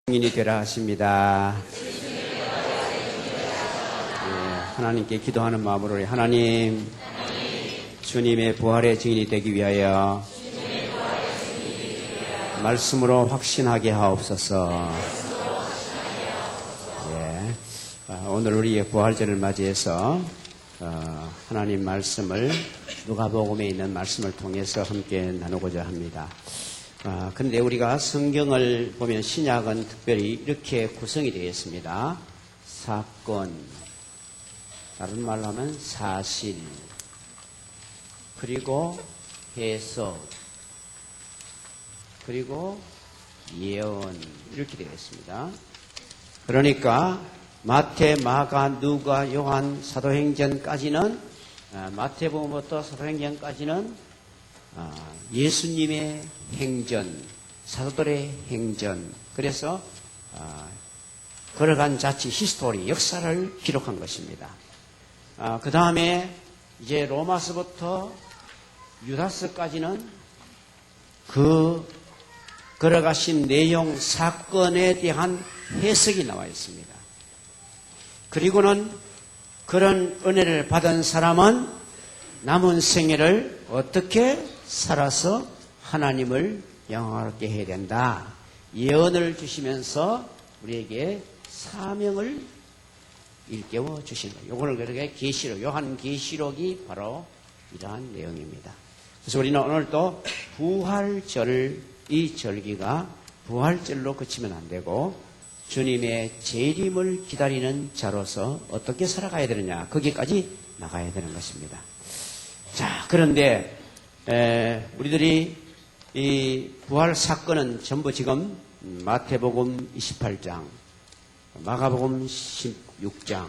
증인이 되라 하십니다. 하나님께 기도하는 마음으로 우리 하나님, 주님의 부활의 증인이 되기 위하여 말씀으로 확신하게 하옵소서. 오늘 우리의 부활절을 맞이해서 하나님 말씀을 누가복음에 있는 말씀을 통해서 함께 나누고자 합니다. 그런데 우리가 성경을 보면 신약은 특별히 이렇게 구성이 되어 있습니다. 사건, 다른 말로 하면 사실, 그리고 해석, 그리고 예언, 이렇게 되어 있습니다. 그러니까 마태, 마가, 누가, 요한, 사도행전까지는, 마태복음부터 사도행전까지는 예수님의 행전, 사도들의 행전, 그래서 걸어간 자치 히스토리, 역사를 기록한 것입니다. 그 다음에 이제 로마서부터 유다서까지는 그 걸어가신 내용, 사건에 대한 해석이 나와 있습니다. 그리고는 그런 은혜를 받은 사람은 남은 생애를 어떻게 살아서 하나님을 영화롭게 해야 된다. 예언을 주시면서 우리에게 사명을 일깨워 주신 거예요. 이거를 그렇게 계시록, 요한 계시록이 바로 이러한 내용입니다. 그래서 우리는 오늘 또 부활절, 이 절기가 부활절로 그치면 안 되고 주님의 재림을 기다리는 자로서 어떻게 살아가야 되느냐, 거기까지 나가야 되는 것입니다. 자, 그런데 우리들이 이 부활 사건은 전부 지금 마태복음 28장, 마가복음 16장,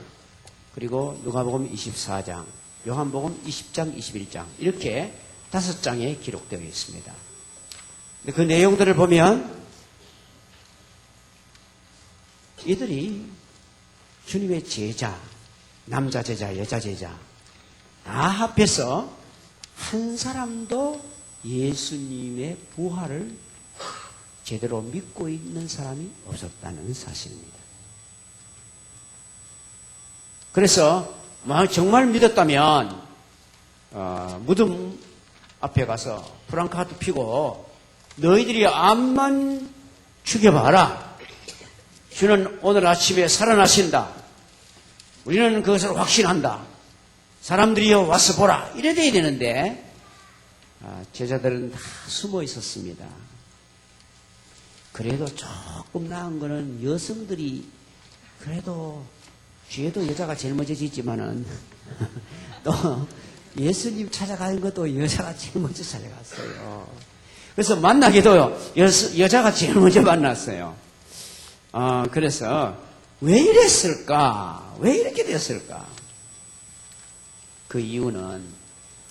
그리고 누가복음 24장, 요한복음 20장, 21장 이렇게 5장에 기록되어 있습니다. 그 내용들을 보면 이들이 주님의 제자, 남자 제자, 여자 제자 다 합해서 한 사람도 예수님의 부활을 제대로 믿고 있는 사람이 없었다는 사실입니다. 그래서 정말 믿었다면 무덤 앞에 가서 프랑카드 피고 너희들이 암만 죽여봐라. 주는 오늘 아침에 살아나신다. 우리는 그것을 확신한다. 사람들이여 와서 보라. 이래 돼야 되는데 제자들은 다 숨어 있었습니다. 그래도 조금 나은 거는 여성들이 그래도 뒤에도 여자가 제일 먼저 짓지만은 또 예수님 찾아가는 것도 여자가 제일 먼저 찾아갔어요. 그래서 만나기도 여자가 제일 먼저 만났어요. 그래서 왜 이랬을까? 왜 이렇게 됐을까? 그 이유는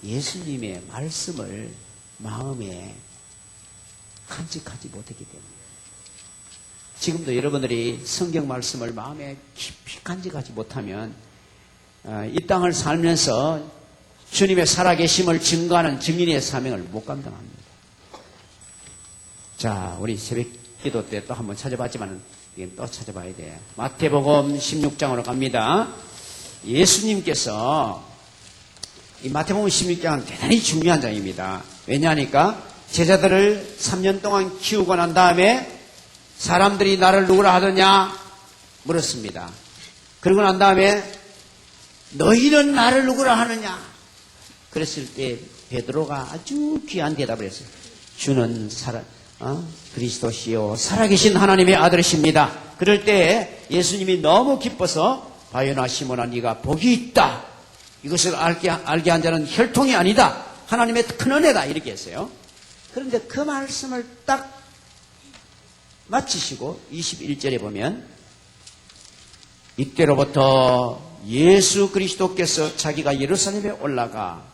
예수님의 말씀을 마음에 간직하지 못했기 때문입니다. 지금도 여러분들이 성경 말씀을 마음에 깊이 간직하지 못하면 이 땅을 살면서 주님의 살아계심을 증거하는 증인의 사명을 못 감당합니다. 자, 우리 새벽 기도 때 또 한번 찾아봤지만 이건 또 찾아봐야 돼. 마태복음 16장으로 갑니다. 예수님께서 이 마태복음 16장은 대단히 중요한 장입니다. 왜냐하니까 제자들을 3년 동안 키우고 난 다음에 사람들이 나를 누구라 하더냐 물었습니다. 그러고 난 다음에 너희는 나를 누구라 하느냐 그랬을 때 베드로가 아주 귀한 대답을 했어요. 주는 그리스도시요 살아계신 하나님의 아들이십니다. 그럴 때 예수님이 너무 기뻐서 바요나 시몬아 네가 복이 있다. 이것을 알게 한 자는 혈통이 아니다. 하나님의 큰 은혜다. 이렇게 했어요. 그런데 그 말씀을 딱 마치시고 21절에 보면 이때로부터 예수 그리스도께서 자기가 예루살렘에 올라가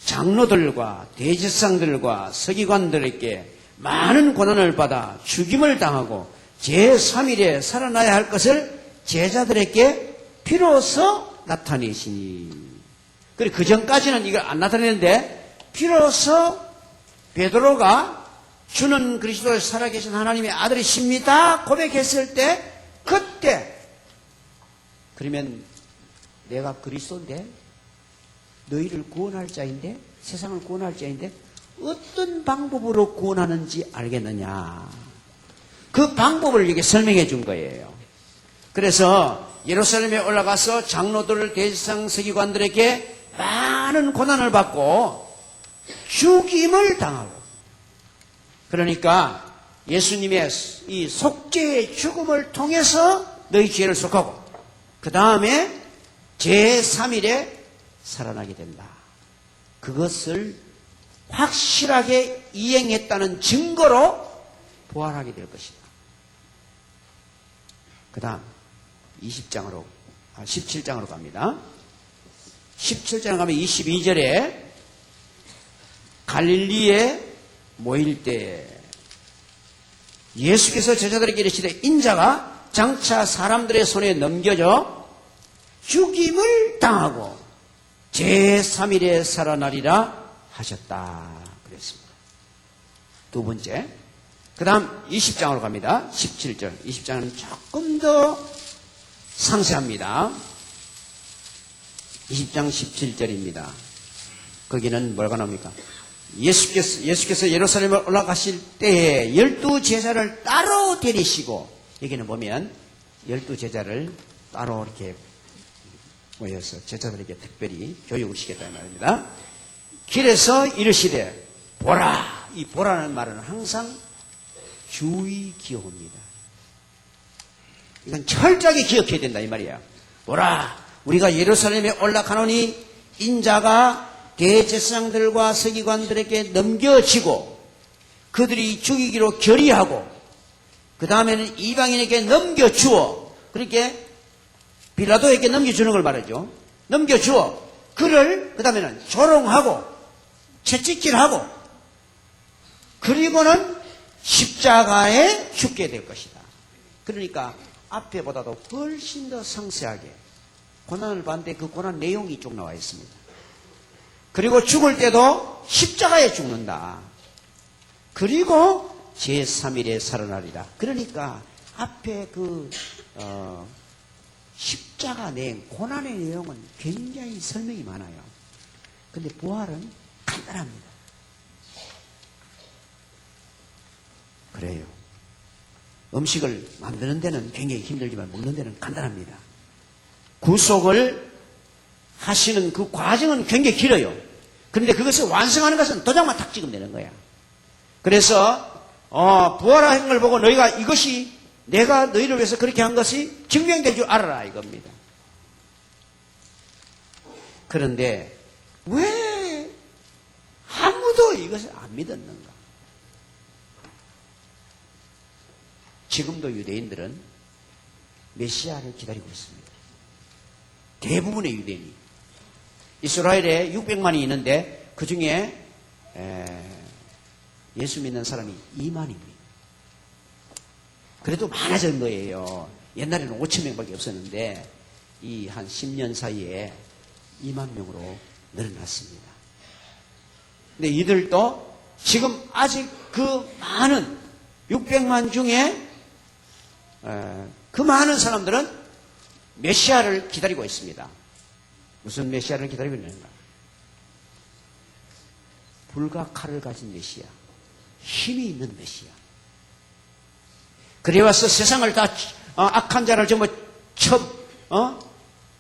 장로들과 대제사장들과 서기관들에게 많은 고난을 받아 죽임을 당하고 제3일에 살아나야 할 것을 제자들에게 비로소 나타내시니. 그리고 그 전까지는 이걸 안 나타내는데 비로소 베드로가 주는 그리스도의 살아계신 하나님의 아들이십니다 고백했을 때 그때 그러면 내가 그리스도인데 너희를 구원할 자인데 세상을 구원할 자인데 어떤 방법으로 구원하는지 알겠느냐. 그 방법을 이렇게 설명해 준 거예요. 그래서 예루살렘에 올라가서 장로들, 대제사장, 서기관들에게 많은 고난을 받고 죽임을 당하고 그러니까 예수님의 이 속죄의 죽음을 통해서 너희 죄를 속하고 그 다음에 제3일에 살아나게 된다. 그것을 확실하게 이행했다는 증거로 부활하게 될 것이다. 그 다음 17장으로 갑니다. 17장 가면 22절에 갈릴리에 모일 때 예수께서 제자들에게 이르시되 인자가 장차 사람들의 손에 넘겨져 죽임을 당하고 제3일에 살아나리라 하셨다 그랬습니다. 두 번째 그 다음 20장으로 갑니다. 17절 20장은 조금 더 상세합니다. 20장 17절입니다. 거기는 뭐가 나옵니까? 예수께서 예루살렘에 올라가실 때에 12제자를 따로 데리시고 여기는 보면 12제자를 따로 이렇게 모여서 제자들에게 특별히 교육을 시켰다는 말입니다. 길에서 이르시되 보라. 이 보라는 말은 항상 주의 기호입니다. 이건 철저하게 기억해야 된다 이 말이야. 보라. 우리가 예루살렘에 올라가노니 인자가 대제사장들과 서기관들에게 넘겨지고 그들이 죽이기로 결의하고 그 다음에는 이방인에게 넘겨주어 그렇게 빌라도에게 넘겨주는 걸 말하죠. 넘겨주어 그를 그 다음에는 조롱하고 채찍질하고 그리고는 십자가에 죽게 될 것이다. 그러니까 앞에보다도 훨씬 더 상세하게 고난을 받는데 그 고난 내용이 쭉 나와 있습니다. 그리고 죽을 때도 십자가에 죽는다. 그리고 제3일에 살아나리라. 그러니까 앞에 그 십자가 내용, 고난의 내용은 굉장히 설명이 많아요. 근데 부활은 간단합니다. 그래요. 음식을 만드는 데는 굉장히 힘들지만 먹는 데는 간단합니다. 구속을 하시는 그 과정은 굉장히 길어요. 그런데 그것을 완성하는 것은 도장만 탁 찍으면 되는 거야. 그래서 부활한 걸 보고 너희가 이것이 내가 너희를 위해서 그렇게 한 것이 증명될 줄 알아라 이겁니다. 그런데 왜 아무도 이것을 안 믿었는가? 지금도 유대인들은 메시아를 기다리고 있습니다. 대부분의 유대인이. 이스라엘에 600만이 있는데 그 중에 예수 믿는 사람이 2만입니다. 그래도 많아진 거예요. 옛날에는 5천 명밖에 없었는데 이 한 10년 사이에 2만 명으로 늘어났습니다. 근데 이들도 지금 아직 그 많은 600만 중에 그 많은 사람들은 메시아를 기다리고 있습니다. 무슨 메시아를 기다리고 있는가? 불과 칼을 가진 메시아, 힘이 있는 메시아. 그래 와서 세상을 다 악한 자를 전부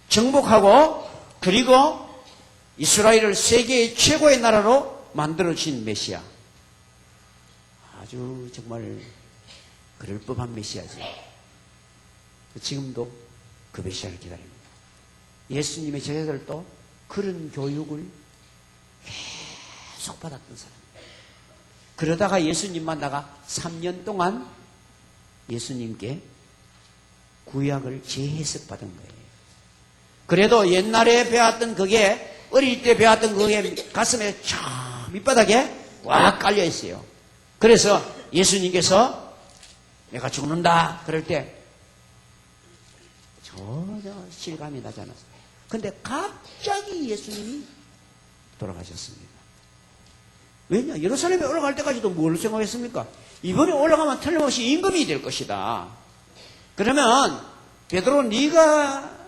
정복하고 그리고 이스라엘을 세계의 최고의 나라로 만들어진 메시아. 아주 정말 그럴 법한 메시아죠. 지금도 그 메시아를 기다립니다. 예수님의 제자들도 그런 교육을 계속 받았던 사람. 그러다가 예수님 만나가 3년 동안 예수님께 구약을 재해석 받은 거예요. 그래도 옛날에 배웠던 그게 어릴 때 배웠던 그게 가슴에 저 밑바닥에 꽉 깔려 있어요. 그래서 예수님께서 내가 죽는다 그럴 때 전혀 실감이 나지 않았어요. 근데 갑자기 예수님이 돌아가셨습니다. 왜냐? 예루살렘에 올라갈 때까지도 뭘 생각했습니까? 이번에 올라가면 틀림없이 임금이 될 것이다. 그러면 베드로 네가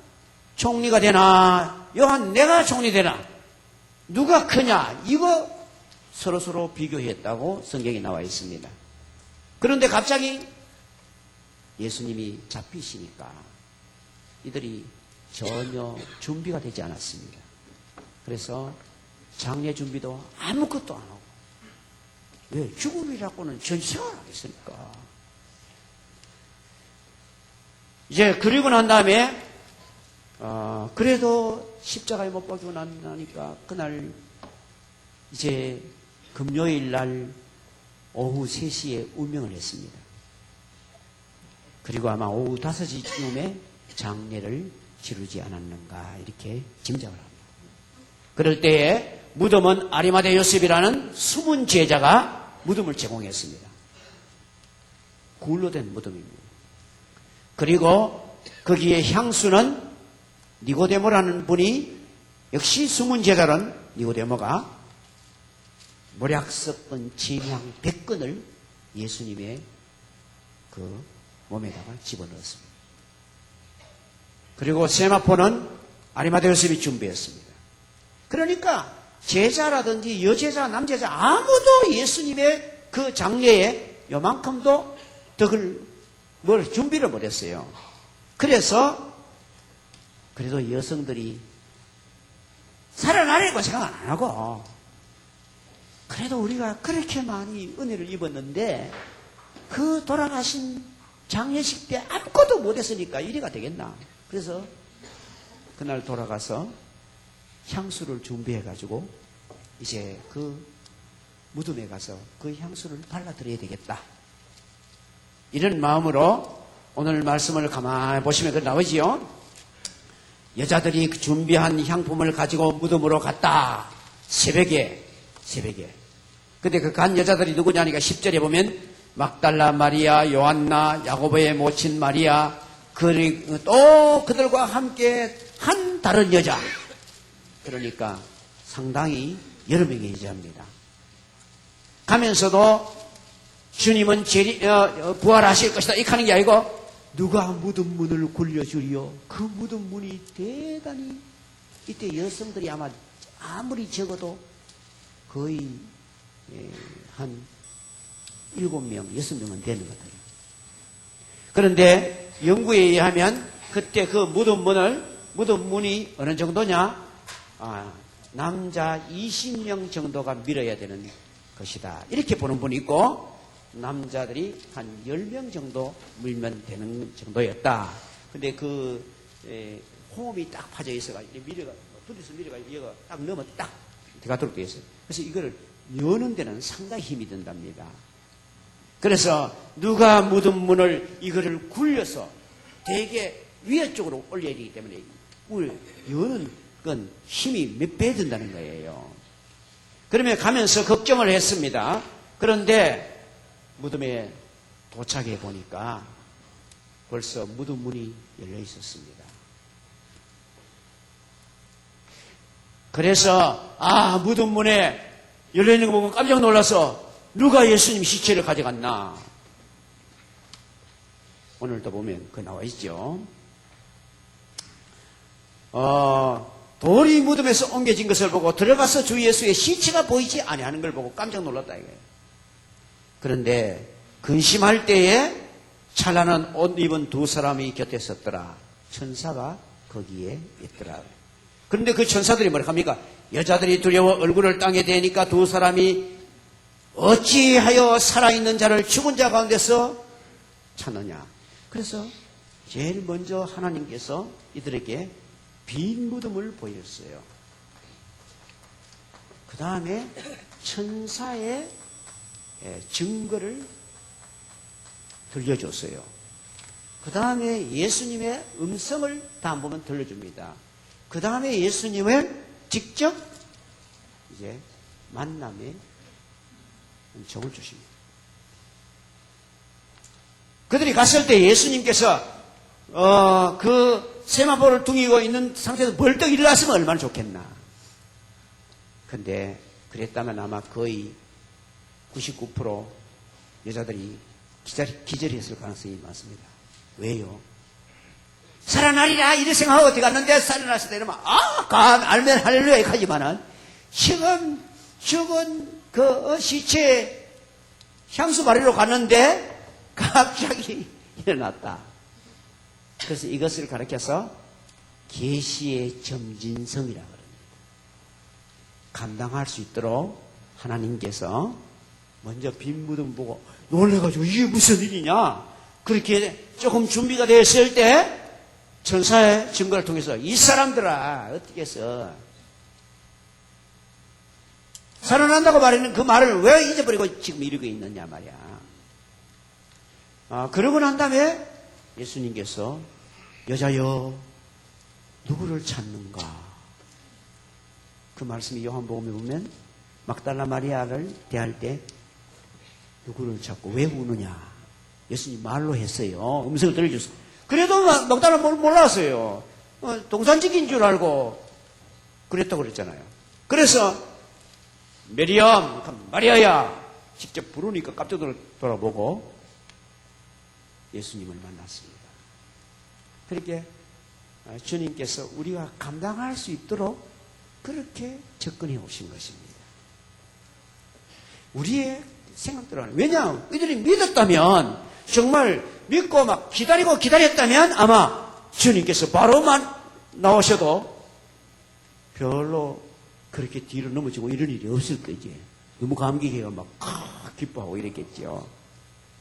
총리가 되나? 요한 내가 총리 되나? 누가 크냐? 이거 서로 비교했다고 성경에 나와 있습니다. 그런데 갑자기 예수님이 잡히시니까 이들이 전혀 준비가 되지 않았습니다. 그래서 장례 준비도 아무것도 안 하고, 왜? 죽음이라고는 전생을 하겠습니까? 이제 그리고 난 다음에 그래도 십자가에 못 박히고 나니까 그날 이제 금요일 날 오후 3시에 운명을 했습니다. 그리고 아마 오후 5시쯤에 장례를 치르지 않았는가 이렇게 짐작을 합니다. 그럴 때에 무덤은 아리마대 요셉이라는 숨은 제자가 무덤을 제공했습니다. 굴로 된 무덤입니다. 그리고 거기에 향수는 니고데모라는 분이, 역시 숨은 제자는 니고데모가 모략 섞은 진향 100근을 예수님의 그 몸에다가 집어넣었습니다. 그리고 세마포는 아리마대 요셉이 준비했습니다. 그러니까 제자라든지 여제자, 남제자 아무도 예수님의 그 장례에 요만큼도 준비를 못했어요. 그래서 그래도 여성들이 살아나려고 생각 안 하고, 그래도 우리가 그렇게 많이 은혜를 입었는데 그 돌아가신 장례식 때 아무것도 못했으니까 이래가 되겠나. 그래서 그날 돌아가서 향수를 준비해가지고 이제 그 무덤에 가서 그 향수를 발라드려야 되겠다. 이런 마음으로 오늘 말씀을 가만히 보시면 그 나오지요. 여자들이 준비한 향품을 가지고 무덤으로 갔다. 새벽에. 근데 그 간 여자들이 누구냐니까 10절에 보면 막달라 마리아, 요한나, 야고보의 모친 마리아, 그리고 또 그들과 함께 한 다른 여자. 그러니까 상당히 여러 명의 여자입니다. 가면서도 주님은 부활하실 것이다 이렇게 하는 게 아니고, 누가 무덤 문을 굴려주리요? 그 무덤 문이 대단히, 이때 여성들이 아마 아무리 적어도 거의 한 7명, 6명은 되는 것 같아요. 그런데 연구에 의하면 그때 그 무덤 문이 어느 정도냐? 남자 20명 정도가 밀어야 되는 것이다. 이렇게 보는 분이 있고, 남자들이 한 10명 정도 밀면 되는 정도였다. 근데 그 호흡이 딱 파져 있어가 둘이서 밀어가 얘가 딱 넣으면 딱 들어가도록 되어 있어요. 그래서 이거를 여는 데는 상당히 힘이 든답니다. 그래서 누가 무덤 문을 이거를 굴려서 되게 위에 쪽으로 올려야 되기 때문에 여는 건 힘이 몇 배 든다는 거예요. 그러면 가면서 걱정을 했습니다. 그런데 무덤에 도착해 보니까 벌써 무덤 문이 열려 있었습니다. 그래서 무덤 문에 열려 있는 거 보고 깜짝 놀라서 누가 예수님 시체를 가져갔나? 오늘도 보면 그 나와 있죠. 돌이 무덤에서 옮겨진 것을 보고 들어가서 주 예수의 시체가 보이지 아니하는 걸 보고 깜짝 놀랐다 이거예요. 그런데 근심할 때에 찬란한 옷 입은 두 사람이 곁에 섰더라. 천사가 거기에 있더라. 그런데 그 천사들이 뭐라 합니까? 여자들이 두려워 얼굴을 땅에 대니까 두 사람이 어찌하여 살아있는 자를 죽은 자 가운데서 찾느냐. 그래서 제일 먼저 하나님께서 이들에게 빈 무덤을 보였어요. 그 다음에 천사의 증거를 들려줬어요. 그 다음에 예수님의 음성을 다음 보면 들려줍니다. 그 다음에 예수님을 직접 이제 만남의 음성을 주십니다. 그들이 갔을 때 예수님께서 그 세마포를 둥이고 있는 상태에서 벌떡 일어났으면 얼마나 좋겠나. 근데 그랬다면 아마 거의 99% 여자들이 기절했을 가능성이 많습니다. 왜요? 살아나리라 이렇게 생각하고 어디 갔는데 살아났을 때 이러면 알면 할렐루야 하지만은 지금 죽은 그 시체 향수 바리러 갔는데 갑자기 일어났다. 그래서 이것을 가르쳐서 계시의 점진성이라 그럽니다. 감당할 수 있도록 하나님께서 먼저 빈 무덤 보고 놀래가지고 이게 무슨 일이냐? 그렇게 조금 준비가 됐을 때 천사의 증거를 통해서 이 사람들아 어떻게 해서 살아난다고 말하는 그 말을 왜 잊어버리고 지금 이러고 있느냐 말이야. 그러고 난 다음에 예수님께서 여자여 누구를 찾는가? 그 말씀이 요한복음에 보면 막달라 마리아를 대할 때 누구를 찾고 왜 우느냐? 예수님 말로 했어요. 음성을 들려줬어요. 그래도 막달라 몰랐어요. 동산직인 줄 알고 그랬다고 그랬잖아요. 그래서 메리엄, 마리아야 직접 부르니까 깜짝 돌아보고 예수님을 만났습니다. 그렇게 주님께서 우리가 감당할 수 있도록 그렇게 접근해 오신 것입니다. 우리의 생각대로 왜냐? 이들이 믿었다면 정말 믿고 막 기다리고 기다렸다면 아마 주님께서 바로만 나오셔도 별로 그렇게 뒤로 넘어지고 이런 일이 없을 거지. 너무 감격해가 막 기뻐하고 이랬겠죠.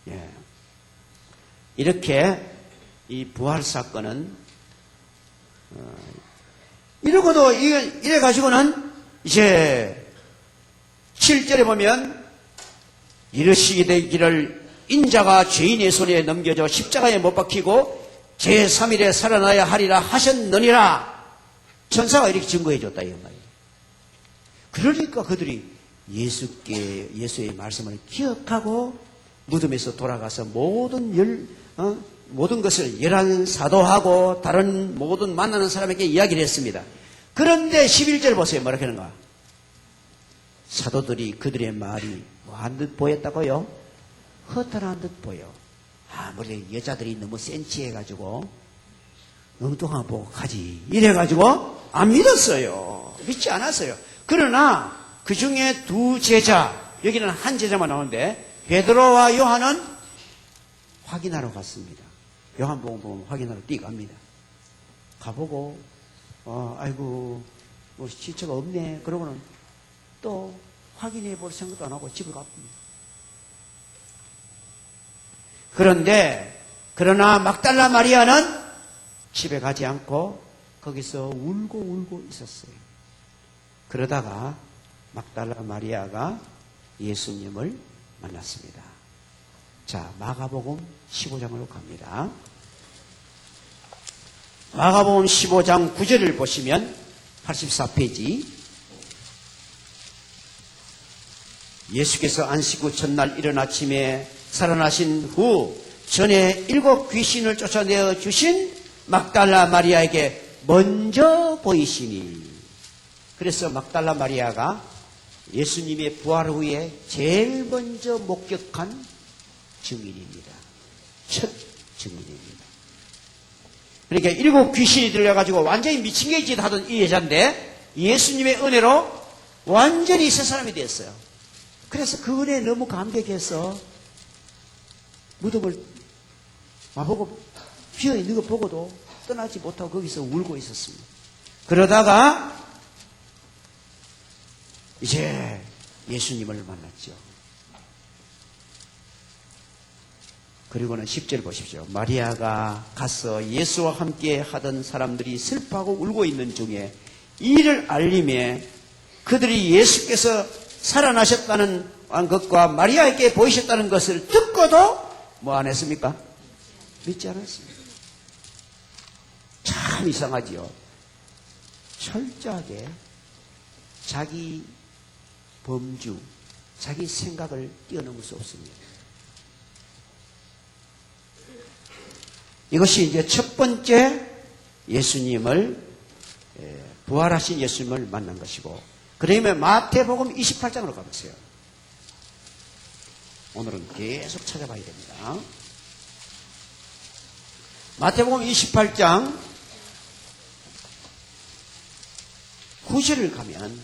예. 이렇게 이 부활 사건은 이러고도 이래 가지고는 이제 7절에 보면 이르시게 되기를 인자가 죄인의 손에 넘겨져 십자가에 못 박히고 제3일에 살아나야 하리라 하셨느니라. 천사가 이렇게 증거해 줬다 이 말이에요. 그러니까 그들이 예수의 말씀을 기억하고 무덤에서 돌아가서 모든 것을 열한 사도하고 다른 모든 만나는 사람에게 이야기를 했습니다. 그런데 11절 보세요. 뭐라 하는가? 사도들이 그들의 말이 뭐한 듯 보였다고요? 허탈한 듯 보여. 아무래도 여자들이 너무 센치해가지고 엉뚱한 보고 가지 이래가지고 안 믿었어요. 믿지 않았어요. 그러나 그 중에 두 제자, 여기는 한 제자만 나오는데 베드로와 요한은 확인하러 갔습니다. 요한복음 보면 확인하러 뛰어갑니다. 가보고 아이고 뭐 시체가 없네. 그러고는 또 확인해 볼 생각도 안 하고 집을 갑니다. 그러나 막달라 마리아는 집에 가지 않고 거기서 울고 있었어요. 그러다가 막달라 마리아가 예수님을 만났습니다. 자, 마가복음 15장으로 갑니다. 마가복음 15장 9절을 보시면 84페이지. 예수께서 안식 후 첫날 이른 아침에 살아나신 후 전에 7 귀신을 쫓아내어 주신 막달라 마리아에게 먼저 보이시니. 그래서 막달라 마리아가 예수님의 부활 후에 제일 먼저 목격한 증인입니다. 첫 증인입니다. 그러니까 7 귀신이 들려가지고 완전히 미친 게 짓 하던 이 여자인데 예수님의 은혜로 완전히 새 사람이 됐어요. 그래서 그 은혜에 너무 감격해서 무덤을 마보고 비어있는 거 보고도 떠나지 못하고 거기서 울고 있었습니다. 그러다가 이제 예수님을 만났죠. 그리고는 10절 보십시오. 마리아가 가서 예수와 함께 하던 사람들이 슬퍼하고 울고 있는 중에 이를 알림에 그들이 예수께서 살아나셨다는 것과 마리아에게 보이셨다는 것을 듣고도 뭐 안 했습니까? 믿지 않았습니다. 참 이상하지요. 철저하게 자기 범주, 자기 생각을 뛰어넘을 수 없습니다. 이것이 이제 첫 번째 예수님을 부활하신 예수님을 만난 것이고, 그러면 마태복음 28장으로 가보세요. 오늘은 계속 찾아봐야 됩니다. 마태복음 28장 9절을 가면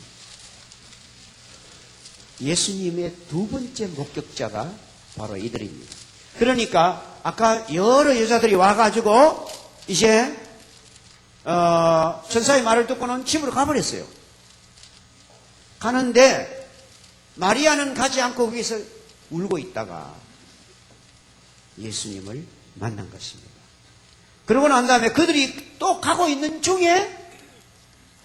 예수님의 두 번째 목격자가 바로 이들입니다. 그러니까 아까 여러 여자들이 와가지고 이제 천사의 말을 듣고는 집으로 가버렸어요. 가는데 마리아는 가지 않고 거기서 울고 있다가 예수님을 만난 것입니다. 그러고 난 다음에 그들이 또 가고 있는 중에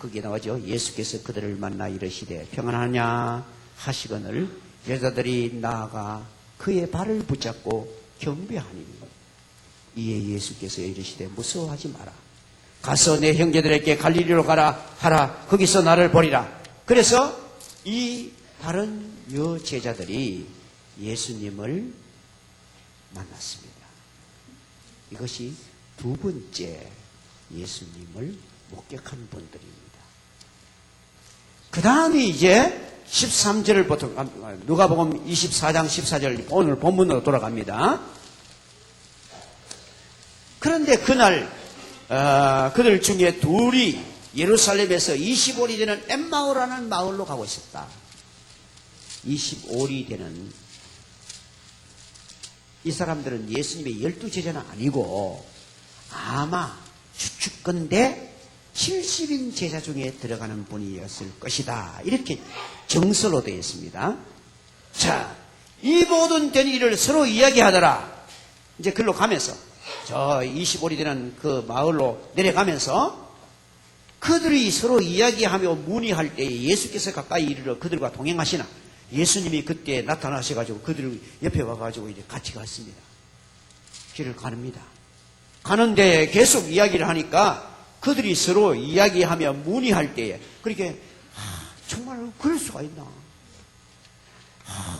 거기에 나오죠. 예수께서 그들을 만나 이르시되 평안하냐 하시거늘 여자들이 나아가 그의 발을 붙잡고 경배하니 이에 예수께서 이르시되 무서워하지 마라. 가서 내 형제들에게 갈릴리로 가라 하라. 거기서 나를 보리라. 그래서 이 다른 여제자들이 예수님을 만났습니다. 이것이 두 번째 예수님을 목격한 분들입니다. 그 다음에 이제 13절부터 누가복음 24장 14절 오늘 본문으로 돌아갑니다. 그런데 그날 그들 중에 둘이 예루살렘에서 25리 되는 엠마오라는 마을로 가고 있었다. 25리 되는 이 사람들은 예수님의 12제자는 아니고 아마 추측건대 70인 제자 중에 들어가는 분이었을 것이다. 이렇게 정설로 되어 있습니다. 자, 이 모든 된 일을 서로 이야기하더라. 이제 글로 가면서 저 25리 되는 그 마을로 내려가면서 그들이 서로 이야기하며 문의할 때에 예수께서 가까이 이르러 그들과 동행하시나 예수님이 그때 나타나셔가지고 그들 옆에 와가지고 이제 같이 갔습니다. 길을 가릅니다. 가는데 계속 이야기를 하니까 그들이 서로 이야기하며 문의할 때에 그렇게 정말 그럴 수가 있나?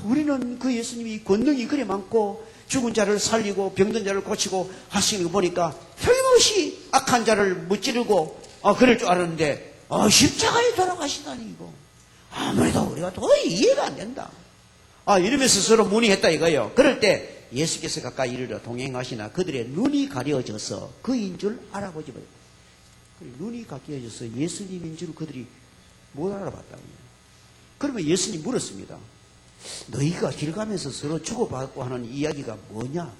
우리는 그 예수님이 권능이 그래 많고 죽은 자를 살리고 병든 자를 고치고 하시는 거 보니까 틀림없이 악한 자를 무찌르고 그럴 줄 알았는데 십자가에 돌아가시다니 이거 아무래도 우리가 도저히 이해가 안 된다. 이러면서 서로 문의했다 이거예요. 그럴 때 예수께서 가까이 이르러 동행하시나 그들의 눈이 가려져서 그인 줄 알아보지 못했다. 눈이 가려져서 예수님인 줄 그들이 못 알아봤다고요. 그러면 예수님 물었습니다. 너희가 길 가면서 서로 주고받고 하는 이야기가 뭐냐?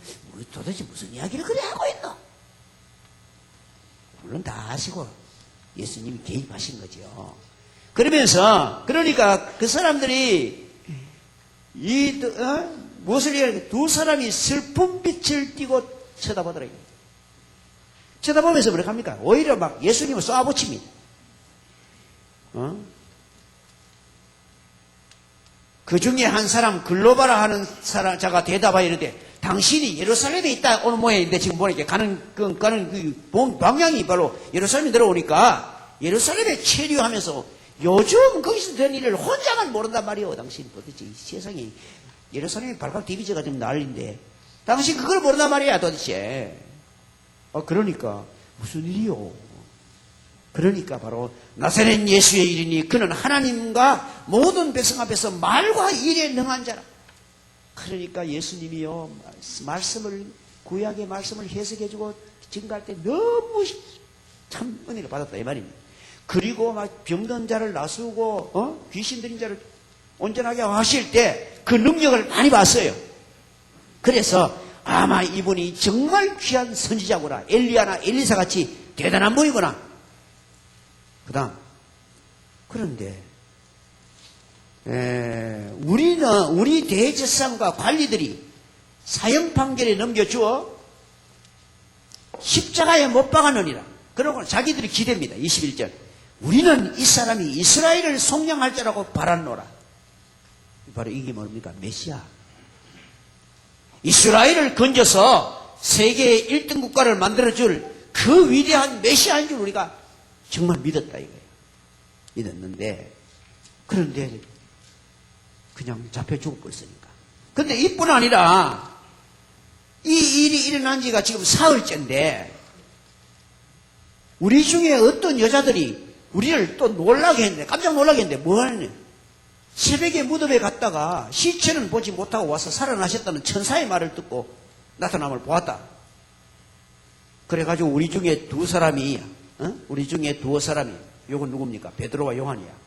도대체 무슨 이야기를 그래 하고 있노? 물론 다 아시고 예수님이 개입하신 거죠. 그러니까 그 사람들이 무엇을 얘기하는 두 사람이 슬픈 빛을 띠고 쳐다보더라고요. 쳐다보면서 뭐라고 합니까? 오히려 막 예수님을 쏘아붙입니다. 그 중에 한 사람 글로바라 하는 자가 대답하여 이르되 당신이 예루살렘에 있다 오는 모양인데 지금 보니까 가는 그 방향이 바로 예루살렘에 들어오니까 예루살렘에 체류하면서 요즘 거기서 된 일을 혼자만 모른단 말이에요. 당신 도대체 이 세상이 예루살렘이 발칵 디비저가 좀 난리인데 당신 그걸 모른단 말이야 도대체. 그러니까 무슨 일이요? 그러니까 바로 나사렛 예수의 일이니 그는 하나님과 모든 백성 앞에서 말과 일에 능한 자라. 그러니까 예수님이요 말씀을 구약의 말씀을 해석해주고 증거할 때 너무 참 은혜를 받았다 이 말입니다. 그리고 막 병든 자를 나수고 귀신 들린 자를 온전하게 하실 때 그 능력을 많이 봤어요. 그래서 아마 이분이 정말 귀한 선지자구나. 엘리야나 엘리사 같이 대단한 분이구나. 그런데 우리 대제사장과 관리들이 사형 판결에 넘겨주어 십자가에 못 박아놓으리라. 그러고 자기들이 기대입니다. 21절. 우리는 이 사람이 이스라엘을 속량할 자라고 바랐노라. 바로 이게 뭡니까? 메시아. 이스라엘을 건져서 세계의 1등 국가를 만들어줄 그 위대한 메시아인 줄 우리가 정말 믿었다 이거예요. 믿었는데 그런데 그냥 잡혀 죽어버렸으니까. 그런데 이뿐 아니라 이 일이 일어난 지가 지금 사흘째인데 우리 중에 어떤 여자들이 우리를 또 놀라게 했는데 깜짝 놀라게 했는데 뭐 하느냐? 새벽에 무덤에 갔다가 시체는 보지 못하고 와서 살아나셨다는 천사의 말을 듣고 나타남을 보았다. 그래가지고 우리 중에 두 사람이 요건 누굽니까? 베드로와 요한이야.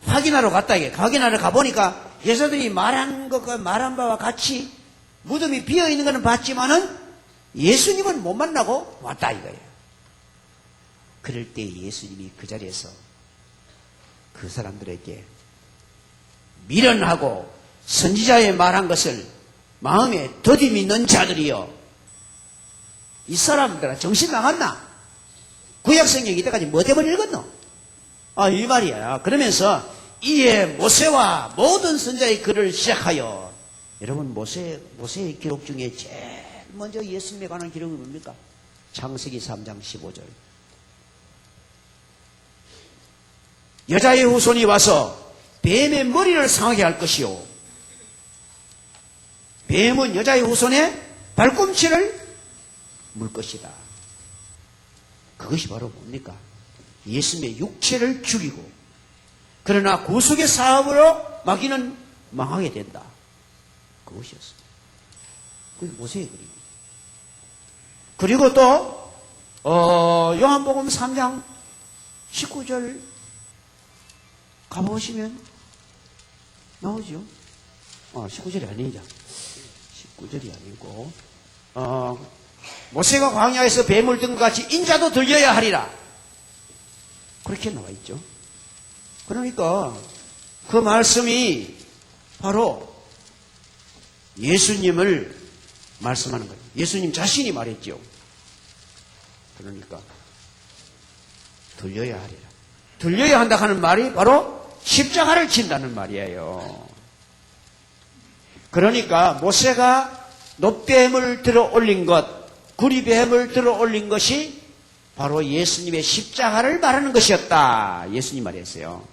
확인하러 갔다 이게. 확인하러 가보니까 여자들이 말한 바와 같이 무덤이 비어 있는 것은 봤지만은 예수님은 못 만나고 왔다 이거예요. 그럴 때 예수님이 그 자리에서 그 사람들에게 미련하고 선지자의 말한 것을 마음에 더디 믿는 자들이여, 이 사람들아 정신 나갔나? 구약성경 이때까지 뭐 때문에 읽었노? 이 말이야. 그러면서 이에 모세와 모든 선자의 글을 시작하여, 여러분 모세의 기록 중에 제일 먼저 예수님에 관한 기록이 뭡니까? 창세기 3장 15절. 여자의 후손이 와서 뱀의 머리를 상하게 할 것이요, 뱀은 여자의 후손의 발꿈치를 물 것이다. 그것이 바로 뭡니까? 예수님의 육체를 죽이고, 그러나 구속의 사업으로 마귀는 망하게 된다. 그것이었습니다. 그게 모세의 그림. 그리고 또 요한복음 3장 19절 가보시면 나오죠. 19절이 아니죠. 19절이 아니고 모세가 광야에서 뱀을 든 것 같이 인자도 들려야 하리라. 그렇게 나와 있죠. 그러니까 그 말씀이 바로 예수님을 말씀하는 거예요. 예수님 자신이 말했죠. 그러니까 들려야 하리라. 들려야 한다 하는 말이 바로 십자가를 진다는 말이에요. 그러니까 모세가 놋뱀을 들어 올린 것, 구리뱀을 들어 올린 것이 바로 예수님의 십자가를 말하는 것이었다. 예수님 말했어요.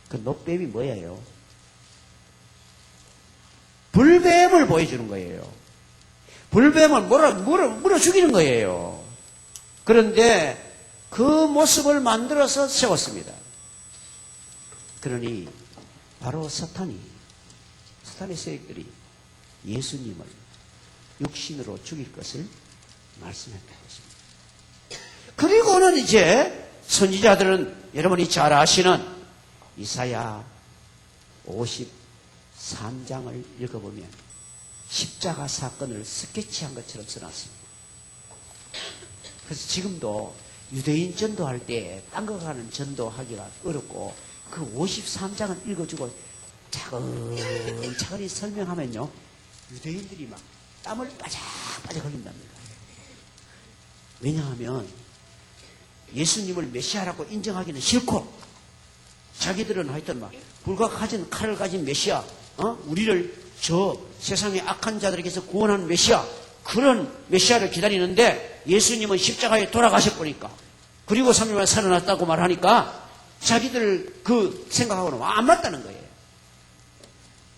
그 놋뱀이 뭐예요? 불뱀을 보여주는 거예요. 불뱀을 물어 죽이는 거예요. 그런데 그 모습을 만들어서 세웠습니다. 그러니 바로 사탄의 세력들이 예수님을 육신으로 죽일 것을 말씀했던 것입니다. 그리고는 이제 선지자들은 여러분이 잘 아시는 이사야 53장을 읽어보면 십자가 사건을 스케치한 것처럼 써놨습니다. 그래서 지금도 유대인 전도할 때 딴 거 가는 전도하기가 어렵고 그 53장을 읽어주고 차근차근히 설명하면요, 유대인들이 막 땀을 빠작빠작 흘린답니다. 왜냐하면 예수님을 메시아라고 인정하기는 싫고, 자기들은 하여튼 막 불과 가진 칼을 가진 메시아, 우리를 저 세상의 악한 자들에게서 구원하는 메시아, 그런 메시아를 기다리는데 예수님은 십자가에 돌아가셨으니까, 그리고 3일 만에 살아났다고 말하니까 자기들 그 생각하고는 안 맞다는 거예요.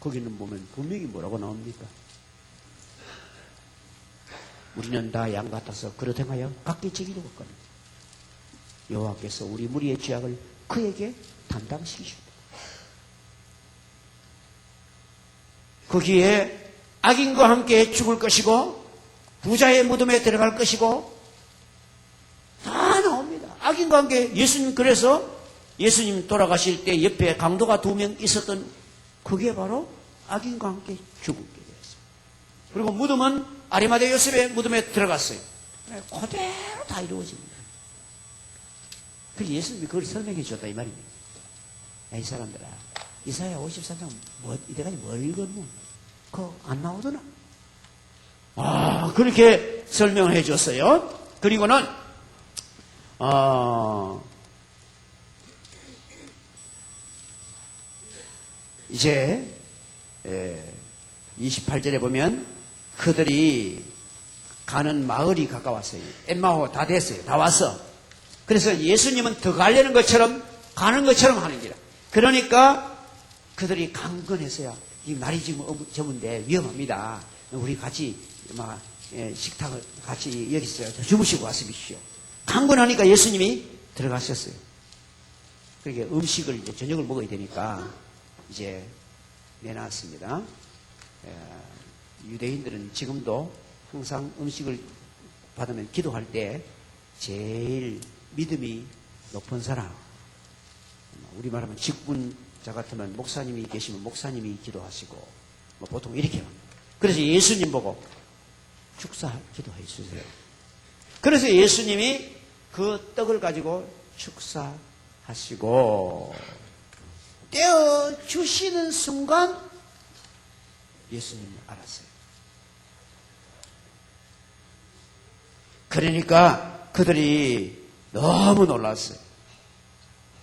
거기는 보면 분명히 뭐라고 나옵니까? 우리는 다 양 같아서 그릇 행하여 각기 지기로 걷거든 여호와께서 우리 무리의 죄악을 그에게 담당시키십니다. 거기에 악인과 함께 죽을 것이고 부자의 무덤에 들어갈 것이고 다 나옵니다. 악인과 함께 예수님, 그래서 예수님 돌아가실 때 옆에 강도가 2명 있었던 그게 바로 악인과 함께 죽게 되었습니다. 그리고 무덤은 아리마대 요셉의 무덤에 들어갔어요. 그대로 다 이루어집니다. 그래서 예수님이 그걸 설명해 주셨다 이 말입니다. 야, 이 사람들아, 이사야 53장 이때까지 뭘 읽었노? 그거 안 나오더나? 그렇게 설명을 해 줬어요. 그리고는 이제 28절에 보면 그들이 가는 마을이 가까웠어요. 엠마오 다 됐어요. 다 왔어. 그래서 예수님은 더 가려는 것처럼 가는 것처럼 하는 기라. 그러니까 그들이 강건해서야, 이 날이 지금 저문데 위험합니다. 우리 같이 식탁을 같이 여기서 주무시고 왔으십시오. 강건하니까 예수님이 들어가셨어요. 그렇게 음식을 이제 저녁을 먹어야 되니까 이제 내놨습니다. 유대인들은 지금도 항상 음식을 받으면 기도할 때 제일 믿음이 높은 사람, 우리 말하면 직분자 같으면 목사님이 계시면 목사님이 기도하시고 뭐 보통 이렇게 합니다. 그래서 예수님 보고 축사 기도해 주세요. 그래서 예수님이 그 떡을 가지고 축사하시고 떼어 주시는 순간 예수님을 알았어요. 그러니까 그들이 너무 놀랐어요.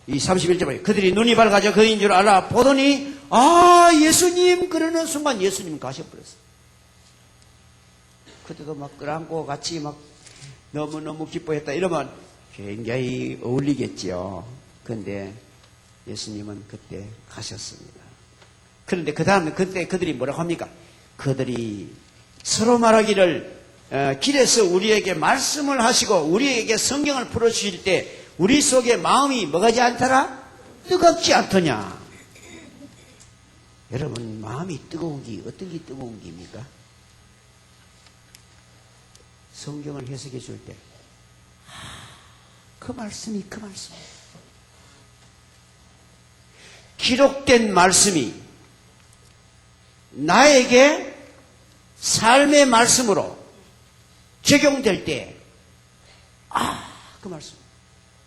이 31절에 그들이 눈이 밝아져 그인 줄 알아 보더니 예수님 그러는 순간 예수님 가셔버렸어요. 그때도 막 끌안고 같이 막 너무너무 기뻐했다 이러면 굉장히 어울리겠지요. 그런데 예수님은 그때 가셨습니다. 그런데 그 다음에 그때 그들이 뭐라고 합니까? 그들이 서로 말하기를 길에서 우리에게 말씀을 하시고 우리에게 성경을 풀어주실 때 우리 속에 마음이 뭐가지 않더라? 뜨겁지 않더냐? 여러분 마음이 뜨거운 게 어떤 게 뜨거운 게입니까? 성경을 해석해 줄 때 그 말씀이 그 말씀 기록된 말씀이 나에게 삶의 말씀으로 적용될 때 그 말씀